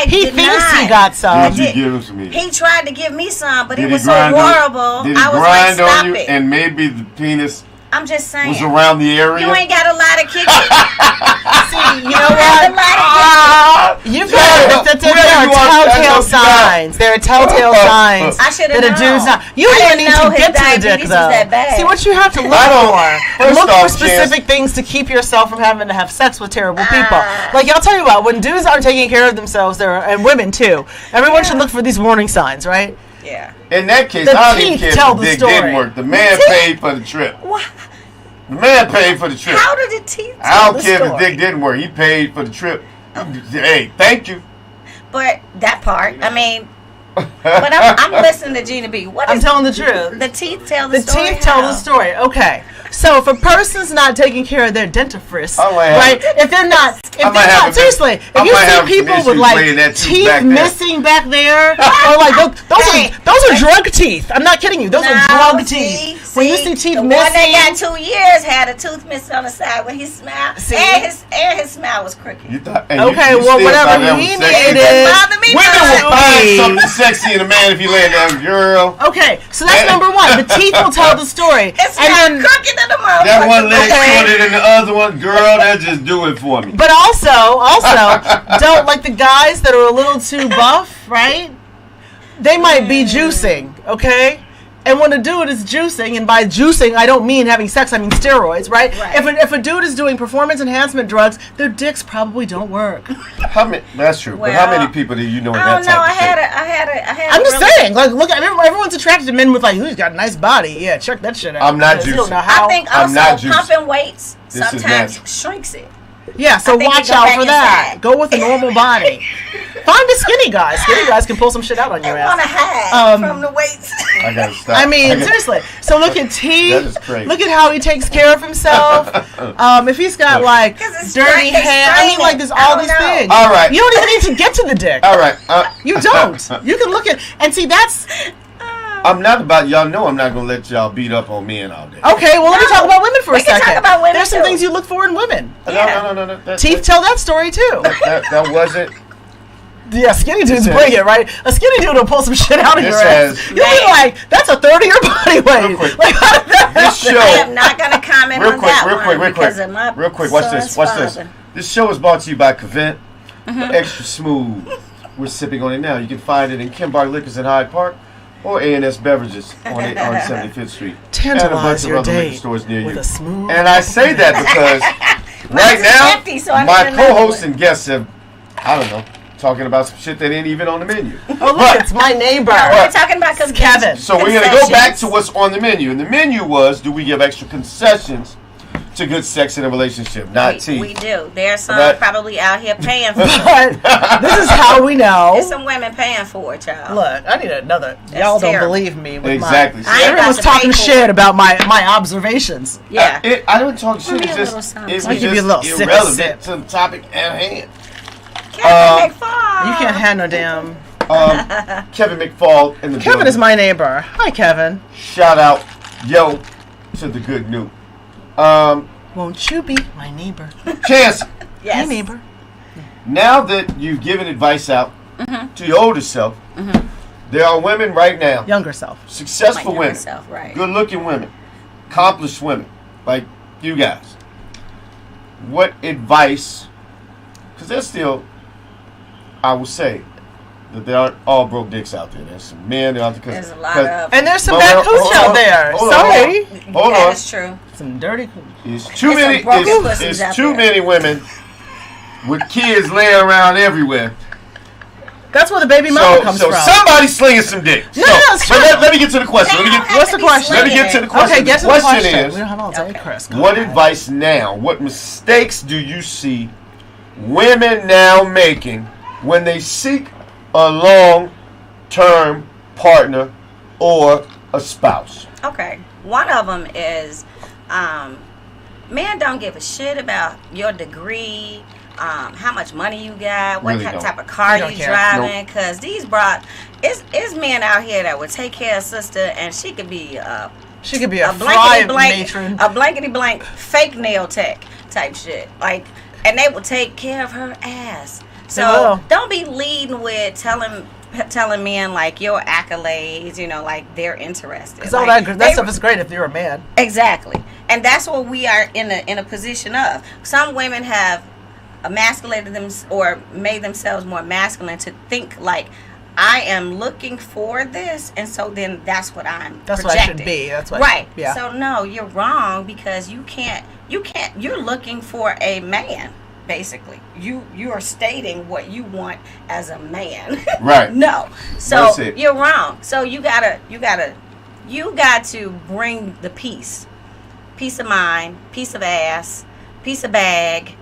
He thinks he got some. Did you give him some head? He tried to give me some, but it was so horrible. Did he grind on you, and maybe the penis I'm just saying. Was around the area? You ain't got a lot of kick it. See, you know what? You've got there are telltale signs. There are telltale signs I should have that a dude's not. You don't even need to get to the dick, though. See, what you have to look for. Look for specific things to keep yourself from having to have sex with terrible people. Like, I'll tell you what, when dudes aren't taking care of themselves, and women too, everyone should look for these warning signs, right? Yeah. In that case, I don't even care if the dick didn't work. The man paid for the trip. What? The man paid for the trip. How did the teeth tell I don't care if the dick didn't work. He paid for the trip. Hey, thank you. But that part, I mean, but I'm listening to Gina B. I'm telling the truth. The teeth tell the story. The teeth tell the story. Okay. So if a person's not taking care of their dentifrice, right? If they're not, seriously, if you see people with like teeth missing back there, or like those are drug teeth. I'm not kidding you. Those are drug teeth. When you see teeth missing, the one that got 2 years had a tooth missing on the side when he smiled, and his smile was crooked. Okay, well, whatever he needed. Women will find something sexy in a man if you lay down, girl. Okay, so that's number one. The teeth will tell the story. It's not crooked. That one leg shorter than the other one, girl. That just do it for me. But also, don't like the guys that are a little too buff, right? They might be juicing, okay? And when a dude is juicing, and by juicing, I don't mean having sex, I mean steroids, right? If a dude is doing performance enhancement drugs, their dicks probably don't work. That's true. Well, but how many people do you know in that type of shape? I'm just saying, like, look, everyone's attracted to men with like, he's got a nice body. Yeah, check that shit out. I'm not juicing. I think also pumping weights sometimes shrinks it. Yeah, so watch out for that. Go with a normal body. Find a skinny guy. Skinny guys can pull some shit out on your ass. Want to hide from the weights. I gotta stop. I mean, seriously. So look at T. That is crazy. Look at how he takes care of himself. If he's got like dirty hair, I mean, like there's all these things. All right. You don't even need to get to the dick. All right. You don't. You can look at and see that's. I'm not about y'all know I'm not gonna let y'all beat up on men all day. Okay, well let me talk about women for a second. Talk about women There's some things you look for in women. Yeah. No. Teeth tell that story too. That wasn't. Yeah, skinny dudes bring it, right? A skinny dude will pull some shit out of your ass. You'll be like, that's a third of your body weight. Like, how did that happen? This show. I am not gonna comment on that real quick. Watch this. This show is brought to you by Cavent. Extra smooth. We're sipping on it now. You can find it in Kimbar Liquors in Hyde Park or A&S Beverages on 75th Street. Tantalize your other day liquor stores near with you. a smooth. And I say that because right now, empty, so I my need another co-hosts one. and guests have, I don't know, talking about some shit that ain't even on the menu. Oh, look, it's my neighbor. We're talking about Kevin. So we're going to go back to what's on the menu. And the menu was, do we give extra concessions to good sex in a relationship? Not tea. We do. There's some Right. probably out here paying for it. But this is how we know. There's some women paying for it, child. Look, I need another. Y'all don't terrible. believe me with Exactly. my. I ain't Everyone's about to pay talking for shit it. about my observations. Yeah. I don't talk shit. Give me It's a little just, something. it's I'll give you a little just sip, irrelevant sip. to the topic at hand. Kevin McFall. You can't have no damn. Kevin McFall in the Kevin building. is my neighbor. Hi, Kevin. Shout out, yo, to the good new. Won't you be my neighbor? Chancy, Yes. Hey, neighbor. now that you've given advice out to your older self, there are women right now, Younger self. successful My women, yourself, right. good-looking women, accomplished women, like you guys. What advice? Because there's still, I will say, that there aren't all broke dicks out there. There's some men out there. There's a lot of. And there's some Well, bad hold cooch on, out there. hold on, Sorry. Hold That on. is true. Some dirty cooch. It's too There's many. some broken pussies It's out too there. many women with kids laying around everywhere. That's where the baby mama comes so from. somebody's slinging some dick. No, so, no, it's but true. let me get to the question. What's the question? Let me get to the question. Okay, get to the question. is, We don't have all day, Okay. Chris. Go what ahead. advice now? What mistakes do you see women now making when they seek a long-term partner or a spouse? Okay. One of them is, men don't give a shit about your degree, how much money you got, what Really don't. type of car They don't you care. driving. Because these it's men out here that would take care of sister, and she could be She could be a, a fly blankety blank, matron. a blankety blank fake nail tech type shit. Like, and they will take care of her ass. will. So don't be leading with telling men like your accolades, like they're interested. Because all Like, that they- stuff is great if you're a man. Exactly, and that's what we are in a position of. Some women have emasculated them or made themselves more masculine to think like, I am looking for this, and so then that's what I'm. That's projecting. what I should be. That's what. Right. Yeah. So no, you're wrong because you can't. You're looking for a man. Basically, you are stating what you want as a man. Right. No. So That's it. you're wrong. So you got to bring the peace of mind, piece of ass, piece of bag.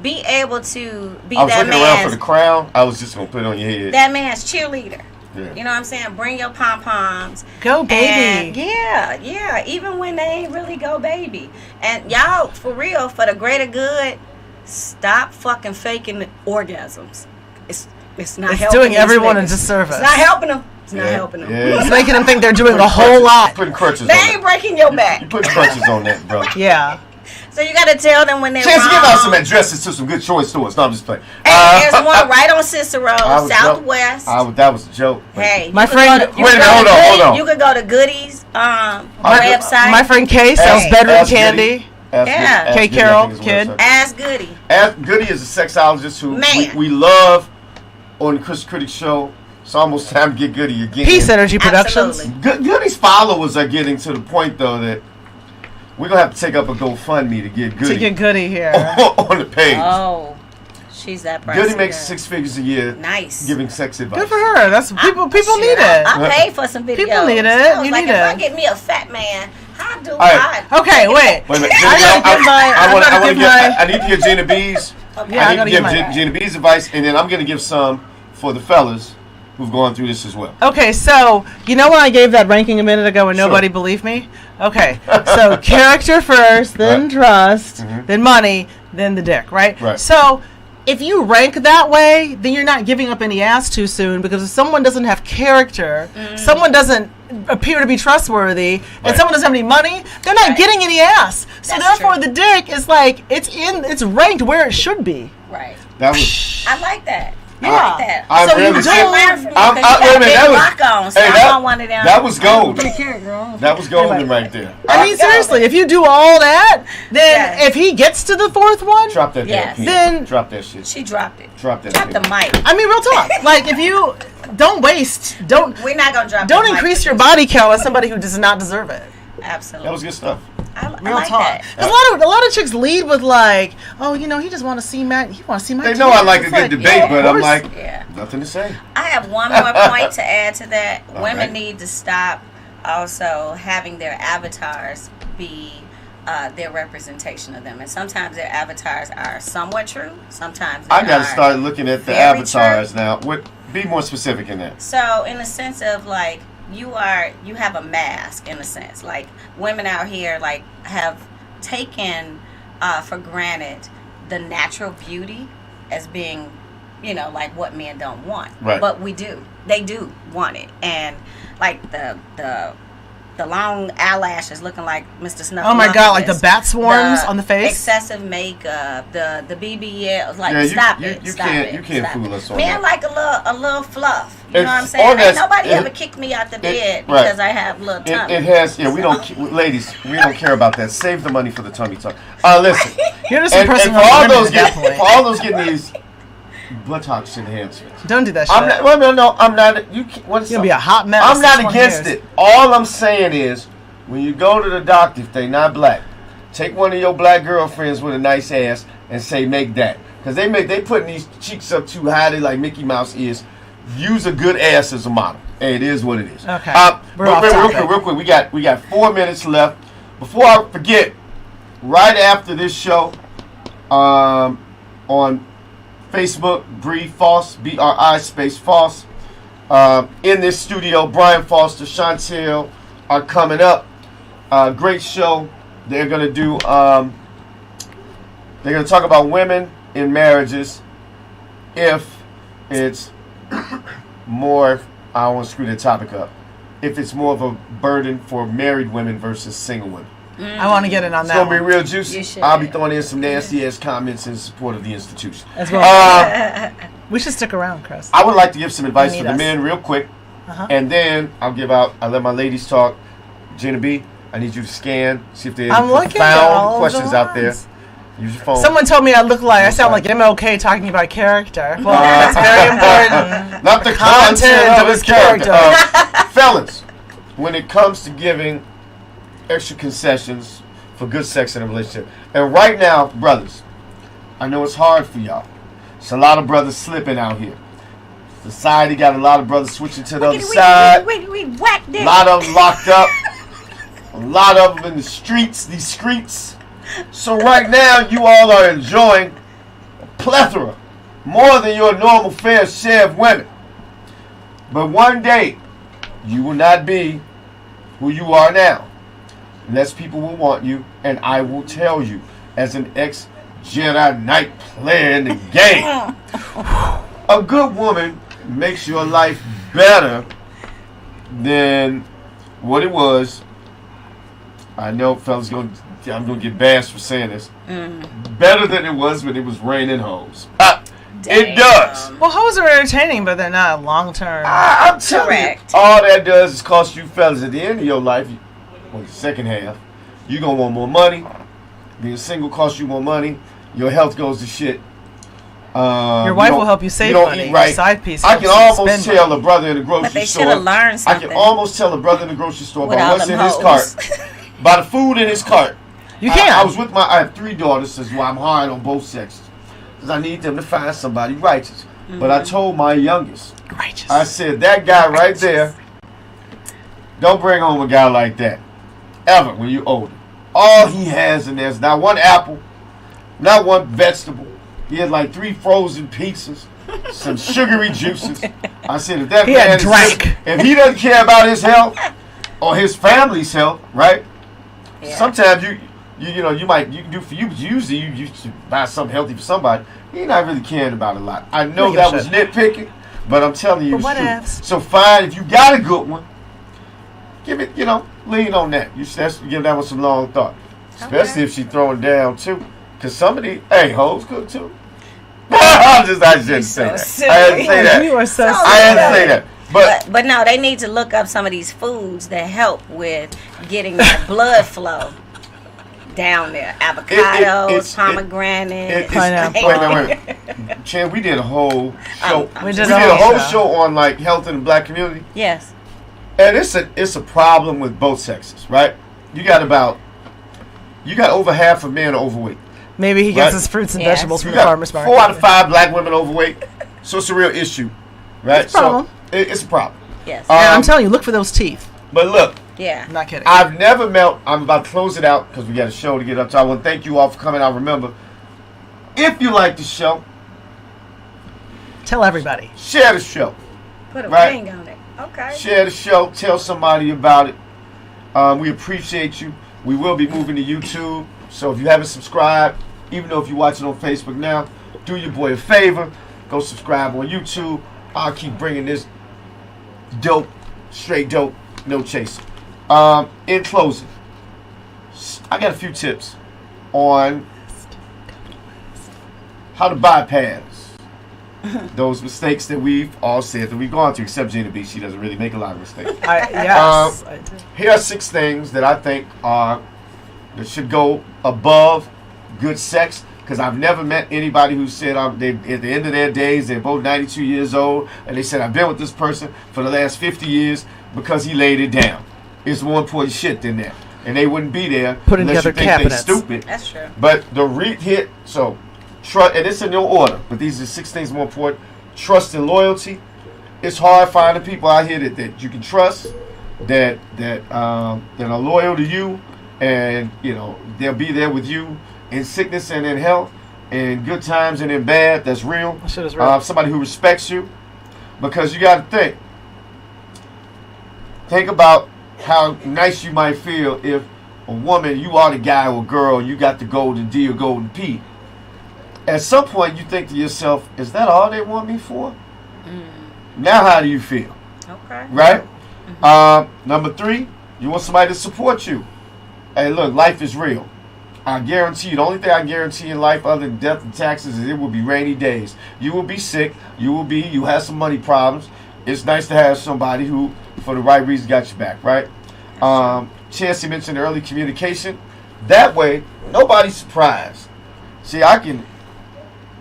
Be able to be I was that looking around for man's the crown. I was just gonna put it on your head. that man's cheerleader. Yeah. You know what I'm saying? Bring your pom poms. Go, baby. And yeah. Even when they ain't really go baby. And y'all, for real, for the greater good, stop fucking faking orgasms. It's not It's helping. doing these everyone a niggas. disservice. It's not helping them. It's not Yeah, helping them. yeah. It's making them think they're doing a whole lot. Putting crutches They on ain't it. breaking your You back. put crutches on that, bro. Yeah. So you got to tell them when they're Chance, wrong. give out some addresses to some good choice stores. No, I'm just playing. Hey, there's one right on Cicero, I was Southwest. that was a joke. Hey, My you could friend- go to- you Wait a could minute, go to hold on. Goodies- You could go to Goodies website. My friend Kay sells Ask- bedroom ask candy. Ask Yeah. Goody- ask Kay Goody, I Carroll, think is the kid. website. Ask Goody. Ask Goody is a sexologist who Man. we love on the Chris Critic show. It's almost time to get Goody again. Peace Energy Productions. Absolutely. Goody's followers are getting to the point though that we're gonna have to take up a GoFundMe to get Goody To get Goody here. on the page. Oh, she's that person. Goody makes 6 figures a year Nice. giving sex advice. Good for her. That's people need Shit, it. I paid for some videos. People need it. I was You like, need if I it. get me a fat man, how do right. I? Okay, wait. Wait a minute. I gotta give my. I wanna gotta give give- my. I need to give Gina B's. Yeah, I I need gotta to give give my. Gina B's advice, and then I'm going to give some for the fellas who've gone through this as well. Okay, so you know when I gave that ranking a minute ago and Sure. nobody believed me? Okay, so character first, then Right. trust, Mhm. then money, then the dick, right? Right. So if you rank that way, then you're not giving up any ass too soon because if someone doesn't have character, someone doesn't appear to be trustworthy, and Right. someone doesn't have any money, they're not Right. getting any ass. So That's therefore, true. the dick is like it's ranked where it should be. Right. That was I like that. Yeah. that. I So really you said- don't- learn from you I'm- 'cause I- you got wait a a minute, big that was- rock on, so hey, I that- don't want it down. That was golden. Pretty cute, girl. That was golden right there. I mean, seriously, if you do all that, then Yes. if he gets to the fourth one, Drop that Yes. damn Then- pen. Drop that shit. She dropped it. Drop that Drop the pen. mic. I mean, real talk. Like, if you don't waste, don't We're not gonna drop. don't the mic increase for your this. body count as somebody who does not deserve it. Absolutely. That was good stuff. I Real like talk. that. 'Cause a lot of chicks lead with like, oh, you know, he just want to see my. He want to see my. They know I tits. like a It's good debate, yeah, but of I'm course. like, Yeah. nothing to say. I have one more point to add to that. All Women right. need to stop also having their avatars be their representation of them. And sometimes their avatars are somewhat true. Sometimes they I got to are. start looking at the very avatars now. What? Be more specific in that. So in the sense of like you have a mask in a sense. Like women out here like have taken for granted the natural beauty as being, you know, like what men don't want. Right. But we do. They do want it. And like the long eyelashes looking like Mr. Snuff. Oh my God! Like the bat swarms on the face. Excessive makeup, the BBL. Like Yeah, stop you it. can't stop fool it. us on Men that. like a little fluff. You know what I'm It's saying? on that- Ain't nobody it- ever kicked me out the bed right. because I have a little tummy. It has. Yeah, we don't. Ladies, we don't care about that. Save the money for the tummy tuck. Listen. You're just and impressing for on all women those at that getting, point. for all those getting these buttocks enhancements. Don't do that shit. I'm not. Well, no, I'm not. You can't. What is You're gonna be a hot mess. I'm not 20 against years. it. All I'm saying is, when you go to the doctor, if they not black, take one of your black girlfriends with a nice ass and say make that, because they putting these cheeks up too high. They like Mickey Mouse ears. Use a good ass as a model. Hey, it is what it is. Okay. We're But off topic. real quick. We got 4 minutes left. Before I forget, right after this show, on Facebook, Bree Foss, BRI space Foss. In this studio, Brian Foster, Chantel are coming up. Great show. They're gonna do. They're gonna talk about women in marriages. If it's more, I don't want to screw the topic up. If it's more of a burden for married women versus single women. I want to get in on It's that. gonna be one. real You juicy. should. I'll be throwing in some nasty ass comments in support of the institution. As well. Uh, We should stick around, Chris. I would like to give some advice You for need the us. men real quick, Uh-huh. and then I'll let my ladies talk. Gina B, I need you to scan, see if there's I'm any looking at all profound of questions the out there. ones. Use your phone. Someone told me I sound like Okay. MLK talking about character. Well, that's very important. Not the Content content of of his his character. character. Fellas, when it comes to giving extra concessions for good sex in a relationship, and right now, brothers, I know it's hard for y'all. It's a lot of brothers slipping out here. Society got a lot of brothers switching to the other side. We whacked A it. lot of them locked up. A lot of them in the streets, these streets. So right now, you all are enjoying a plethora, more than your normal fair share of women. But one day, you will not be who you are now. Less people will want you, and I will tell you, as an ex-Jedi Knight player in the game, a good woman makes your life better than what it was. I know, fellas, I'm gonna get bashed for saying this. Better than it was when it was raining hoes. It does. Well, hoes are entertaining, but they're not long term. I'm telling Correct. you, all that does is cost you fellas at the end of your life, well, the second half, you're gonna want more money. Being single costs you more money. Your health goes to shit. Your wife will help you save don't money. eat right. Your side piece I helps can you almost spend tell money. a brother in the grocery But they store. should have learned something. I can almost tell a brother in the grocery store With by all what's in them his hoes. cart, by the food in his cart. You can. I was with I have 3 daughters, that's why I'm hard on both sexes. Because I need them to find somebody righteous. But I told my youngest, Righteous. I said, that guy right there, don't bring home a guy like that. Ever, when you're older. All he has in there is not one apple, not one vegetable. He had like 3 frozen pizzas, some sugary juices. I said, if that He man had is drank. if he doesn't care about his health or his family's health, right? Yeah. Sometimes you can do for you, but usually you should buy something healthy for somebody. You're not really caring about a lot. I know Give a that was shit. nitpicking, but I'm telling you, But it's true. whatevs. So fine, if you got a good one, give it, lean on that. You should give that one some long thought, especially Okay. if she throwing down too. Cause somebody, hoes good too. I shouldn't say that. silly. I didn't say that. You are so So silly. I didn't say that. But no, they need to look up some of these foods that help with getting that blood flow down there. Avocados, pomegranate, pineapple. Wait. Chan, we did a whole show. We did a whole show on like health in the black community. Yes. And it's a problem with both sexes, right? You got over half of men are overweight. Maybe he gets Right. his fruits and Yes. vegetables from You the got farmer's market. 4 out of 5 black women overweight. So it's a real issue, right? It's a problem. So it's a problem. Yes. Yeah, I'm telling you, look for those teeth. But look, Yeah. I'm not kidding. I've never met. I'm about to close it out because we got a show to get up to. I want to thank you all for coming out. Remember, if you like the show, Tell everybody. share the show. Put a Right. ring on it. Okay. Share the show. Tell somebody about it. We appreciate you. We will be moving to YouTube. So if you haven't subscribed, even though if you're watching on Facebook now, do your boy a favor. Go subscribe on YouTube. I'll keep bringing this dope, straight dope, no chaser. In closing, I got a few tips on how to bypass those mistakes that we've all said that we've gone through, except Gina B. She doesn't really make a lot of mistakes. Yes, I do. Here are 6 things that I think that should go above good sex, because I've never met anybody who said at the end of their days, they're both 92 years old, and they said, I've been with this person for the last 50 years because he laid it down. It's more important shit than that. And they wouldn't be there Putting unless you together think cabinets. they're stupid. That's true. But the hit, so trust, and it's in no order, but these are 6 things more important. Trust and loyalty. It's hard finding people out here that you can trust, that are loyal to you, and they'll be there with you in sickness and in health, in good times and in bad. That's real. That shit is real. Somebody who respects you, because you got to think about how nice you might feel if a woman, you are the guy or girl, and you got the golden D or golden P. At some point, you think to yourself, is that all they want me for? Now, how do you feel? Okay. Right? Number 3, you want somebody to support you. Hey, look, life is real. I guarantee you, the only thing I guarantee in life other than death and taxes is it will be rainy days. You will be sick. You have some money problems. It's nice to have somebody who, for the right reason, got your back, right? Chancy mentioned early communication. That way, nobody's surprised. See,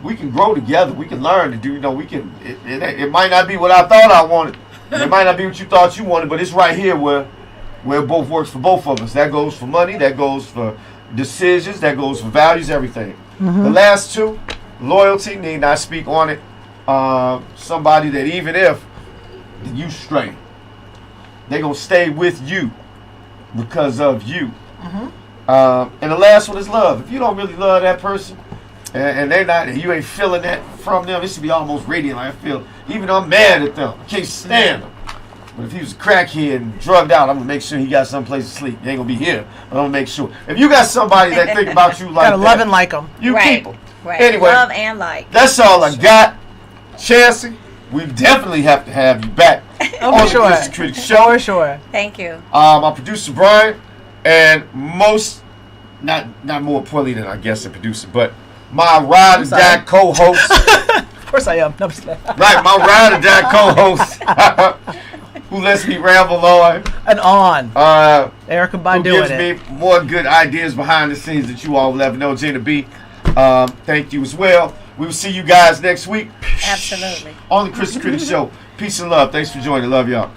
we can grow together. We can learn to do, it might not be what I thought I wanted. It might not be what you thought you wanted, but it's right here where it both works for both of us. That goes for money. That goes for decisions. That goes for values, everything. The last 2, loyalty, need not speak on it. Somebody that even if you stray, they're going to stay with you because of you. And the last one is love. If you don't really love that person, and you ain't feeling that from them, it should be almost radiant. Like I feel, even though I'm mad at them, I can't stand them. But if he was a crackhead and drugged out, I'm gonna make sure he got someplace to sleep. He ain't gonna be here, but I'm gonna make sure. If you got somebody that think about you like Gotta that, love and like them. you Right. keep them. Right. Anyway, Love and like. that's all I got. Chancy, we definitely have to have you back Oh, on for sure. the Mr. Critic Show. For sure. Thank you. Our producer Brian, and not more importantly than I guess the producer, but my ride or die co-host. Of course I am. No, I'm just kidding. Right, my ride or die co-host, who lets me ramble on. And on. Erica Who Badu gives in it. me more good ideas behind the scenes that you all will never know. Gina B, thank you as well. We will see you guys next week Absolutely. on the Kris the Critic Show. Peace and love. Thanks for joining. Love y'all.